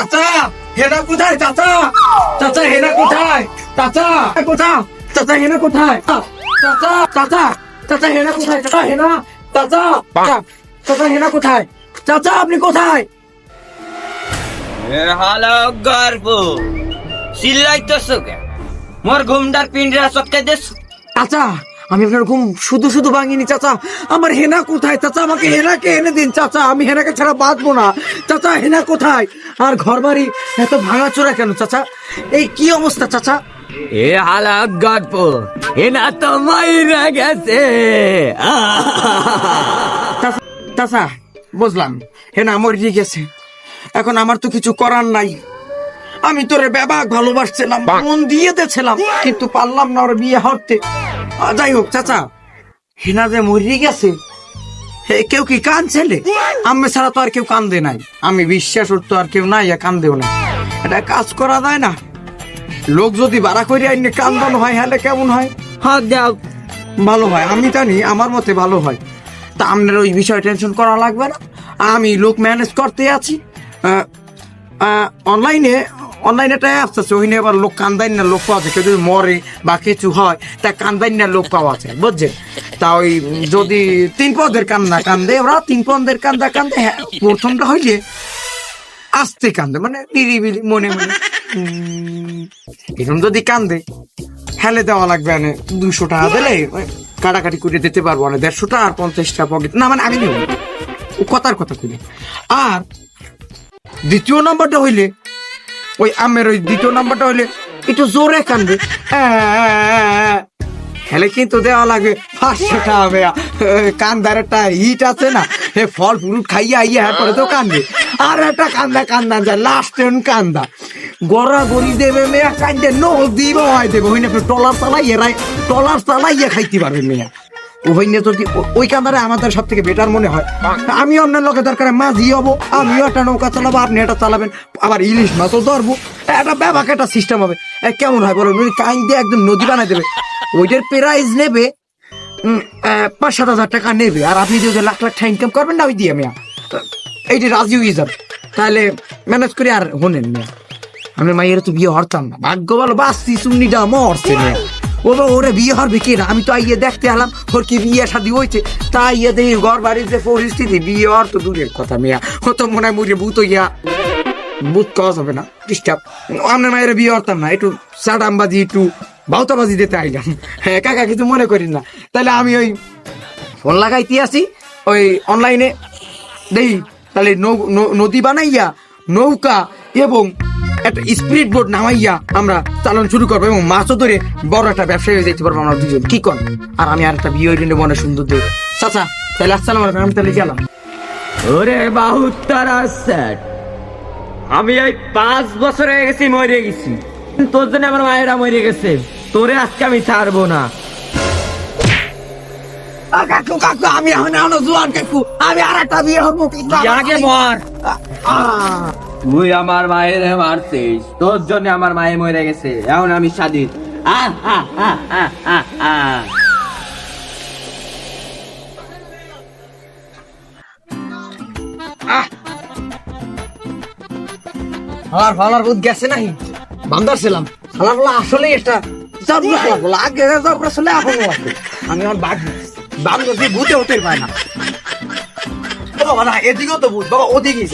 চাচা হেনা কোথায়? চাচা চাচা হেনা কোথায়? চাচা কোথায়? চাচা হেনা কোথায়? চাচা চাচা চাচা হেনা কোথায়? চাচা হেনা চাচা চাচা হেনা কোথায়? চাচা আপনি কোথায়? হালো গর্ব চিল্লাইতেছো কে? মোর ঘুমটার পিন্ডা চটকে দিস। চাচা আমি আপনার ঘুম শুধু শুধু ভাঙিনি চাচা। আমার হেনা কোথায়? চাচা আমাকে হেনাকে এনে দিন চাচা, আমি হেনাকে ছাড়া বাঁচবো না। চাচা হেনা কোথায়? আর ঘর বাড়ি এত ভাঙাচোরা কেন চাচা? এই কি অবস্থা চাচা? এ হালা গর্ব এনা তো মাইরা গেছে। চাচা বুঝলাম হেনা মরে গেছে, এখন আমার তো কিছু করার নাই। আমি তোরে ব্যাপক ভালোবাসছিলাম, মন দিয়ে দিয়েছিলাম, কিন্তু পারলাম না ওর বিয়ে হতে। যাই হোক চাচা, হেনা যে মরে গেছে কেউ কি কানছেলে? আমি ছাড়া তো আর কেউ কান্দে নাই, আমি বিশ্বাস করতো আর কেউ নাই, কান্দেও না। এটা কাজ করা যায় না, লোক যদি ভাড়া করে আইনে কান্দানো হয় হলে কেমন হয়? হাত দাও। ভালো হয়, আমি জানি আমার মতে ভালো হয়। তা আপনার ওই বিষয়ে টেনশন করা লাগবে না, আমি লোক ম্যানেজ করতে আছি। অনলাইনে অনলাইনেটা আসতেছে, ওইখানে আবার লোক কান্দাইন না লোক পাওয়া যায়। কেউ যদি মরে বা কিছু হয় তা কান্দাইন না লোক পাওয়া যায়, বুঝছেন? তা ওই যদি 3 পদের কান্দা কান্দে, ওরা 3 পদের কান্দা কান্দে। হ্যাঁ, প্রথমটা হইলে আস্তে কান্দে, মানে নিরিবিলি মনে মনে। এরকম যদি কান্দে হেলে দেওয়া লাগবে, মানে 200 টাকা দিলে কাটাকাটি করে দিতে পারবো, না 150 টাকা আর 50 টাকা পকেট না, মানে আমি নেব কথার কথা কইলে। আর দ্বিতীয় নাম্বারটা হইলে ওই আমের ওই দ্বিতীয় নাম্বারটা হইলে একটু জোরে কান্দবে, হেলে কিন্তু দেওয়া লাগবে 500 টাকা। বেয়া কান্দার একটা হিট আছে না, ফল ফ্রুট খাইয়া আইয়া পরে তো কান্দে। আর একটা কান্দা যায় লাস্ট কান্দা গড়া গড়ি দেবে মেয়া, কান্দে নদী হয় দেবে, হইনা টলার চালাইয়া খাইতে পারবে মেয়া। ওইনে যদি ওই কান্দারে আমাদের সব থেকে বেটার মনে হয়। আমি অন্যের লোকের দরকার মাঝি হবো, আমিও একটা নৌকা চালাবো, আপনি এটা চালাবেন, আবার ইলিশ মাছও ধরবো, একটা ব্যাপার একটা সিস্টেম হবে। কেমন হয় বলো? কাইন দিয়ে একদম নদী বানাই দেবে, ওইটার প্রাইজ নেবে 5-7 হাজার টাকা নেবে, আর আপনি যদি লাখ লাখ টাকা ইনকাম করবেন না ওই দিয়ে মেয়া, এইটি রাজি হয়ে যাবে। তাহলে ম্যানেজ করে। আর হনেন মেয়া, আমি মাইয়ের তো বিয়ে হরতাম না, ভাগ্য ভালো বাঁচছি, চুন্নিটা মরছে মেয়া। ওরে বিয়ে হরবে কে না? আমি তো আইয়ে দেখতে এলাম ওর কি বিয়ে শাদী হয়েছে, তাই ইয়ে দেখি ঘর বাড়ির যে পরিস্থিতি, বিয়ে হওয়ার তো দূরের কথা মেয়া, ও তো মনে হয় মুড়ে ভূত হইয়া, ভূত খাওয়া যাবে না, ডিস্টার্ব। আপনার মায়ের বিয়ে হরতাম না, একটু সাডামবাজি একটু বাউতাবাজি দিতে আইলাম। হ্যাঁ কাকা কিছু মনে করিস না। তাহলে আমি ওই ফোন লাগাইতে আসি, ওই অনলাইনে দেখি, তাহলে নদী বানাইয়া নৌকা এবং একটা স্পিড বোট নামাইয়া আমরা চালান শুরু করবো, এবং মাছও ধরে বড় একটা ব্যবসায়ী হয়ে যেতে পারবো আমরা দুজন, কি কন? আর আমি আর একটা বিয়ে হইলে মনে সুন্দর দেব চাচা। তাহলে আসসালাম আলাইকুম, আমি তাহলে গেলাম। ওরে বাহুত্তর সেট, আমি এই 5 বছর হয়ে গেছি মরে গেছি, তোর জন্য আমার মায়েরা মরে গেছে, তোরে আজকে আমি ছাড়বো না। কাকু কাকু আমি এখন জোয়ান কাকু, আমি আর একটা বিয়ে হবো। আগে মর। তুই আমার মায়ের মারছিস, তোর জন্য আমার মায়ে মরে গেছে, এখন আমি স্বাধীন। হালার ফালার বুধ গেছে নাই, বান্দার ছিলাম হালার ফালা আসলে এটা আগে আসলে এখন আছে। আমি আমার বাঘ ভূতে হতে পারে না। বাবা না এদিকেও তো ভূত, বাবা ওদিকে